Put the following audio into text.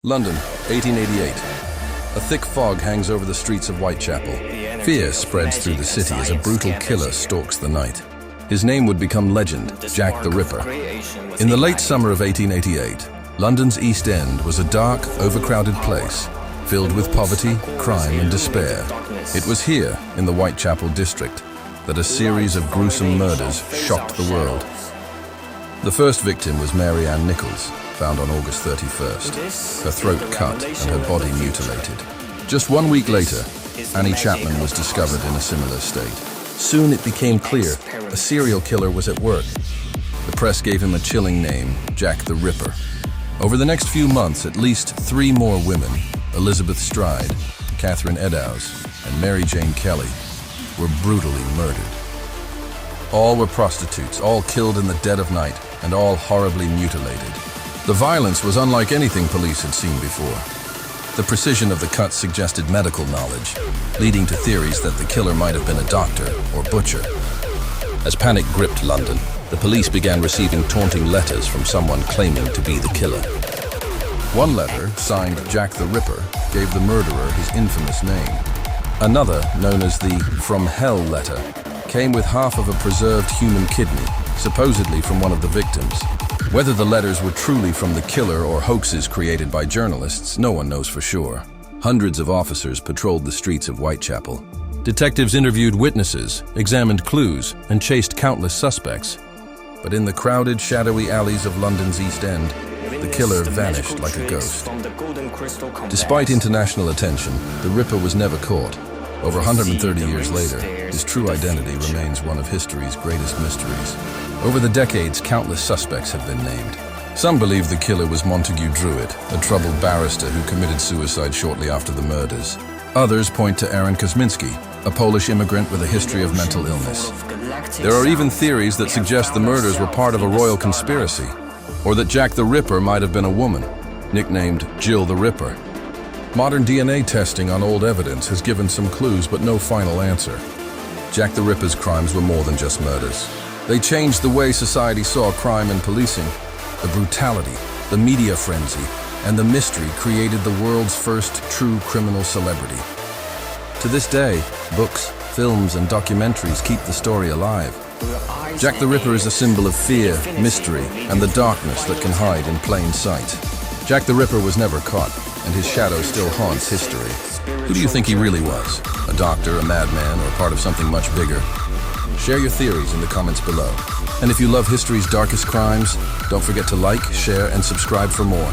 London, 1888. A thick fog hangs over the streets of Whitechapel. Fear spreads through the city as a brutal killer stalks the night. His name would become legend, Jack the Ripper. In the late summer of 1888, London's East End was a dark, overcrowded place, filled with poverty, crime, and despair. It was here, in the Whitechapel district, that a series of gruesome murders shocked the world. The first victim was Mary Ann Nichols, found on August 31st, her throat cut and her body mutilated. Just 1 week later, Annie Chapman was discovered in a similar state. Soon it became clear a serial killer was at work. The press gave him a chilling name, Jack the Ripper. Over the next few months, at least 3 more women, Elizabeth Stride, Catherine Eddowes, and Mary Jane Kelly, were brutally murdered. All were prostitutes, all killed in the dead of night, and all horribly mutilated. The violence was unlike anything police had seen before. The precision of the cuts suggested medical knowledge, leading to theories that the killer might have been a doctor or butcher. As panic gripped London, the police began receiving taunting letters from someone claiming to be the killer. One letter, signed Jack the Ripper, gave the murderer his infamous name. Another, known as the From Hell letter, came with half of a preserved human kidney, supposedly from one of the victims. Whether the letters were truly from the killer or hoaxes created by journalists, no one knows for sure. Hundreds of officers patrolled the streets of Whitechapel. Detectives interviewed witnesses, examined clues, and chased countless suspects. But in the crowded, shadowy alleys of London's East End, the killer vanished like a ghost. Despite international attention, the Ripper was never caught. Over 130 years later, his true identity remains one of history's greatest mysteries. Over the decades, countless suspects have been named. Some believe the killer was Montague Druitt, a troubled barrister who committed suicide shortly after the murders. Others point to Aaron Kosminski, a Polish immigrant with a history of mental illness. There are even theories that suggest the murders were part of a royal conspiracy, or that Jack the Ripper might have been a woman, nicknamed Jill the Ripper. Modern DNA testing on old evidence has given some clues, but no final answer. Jack the Ripper's crimes were more than just murders. They changed the way society saw crime and policing. The brutality, the media frenzy, and the mystery created the world's first true criminal celebrity. To this day, books, films, and documentaries keep the story alive. Jack the Ripper is a symbol of fear, mystery, and the darkness that can hide in plain sight. Jack the Ripper was never caught, and his shadow still haunts history. Who do you think he really was? A doctor, a madman, or part of something much bigger? Share your theories in the comments below. And if you love history's darkest crimes, don't forget to like, share, and subscribe for more.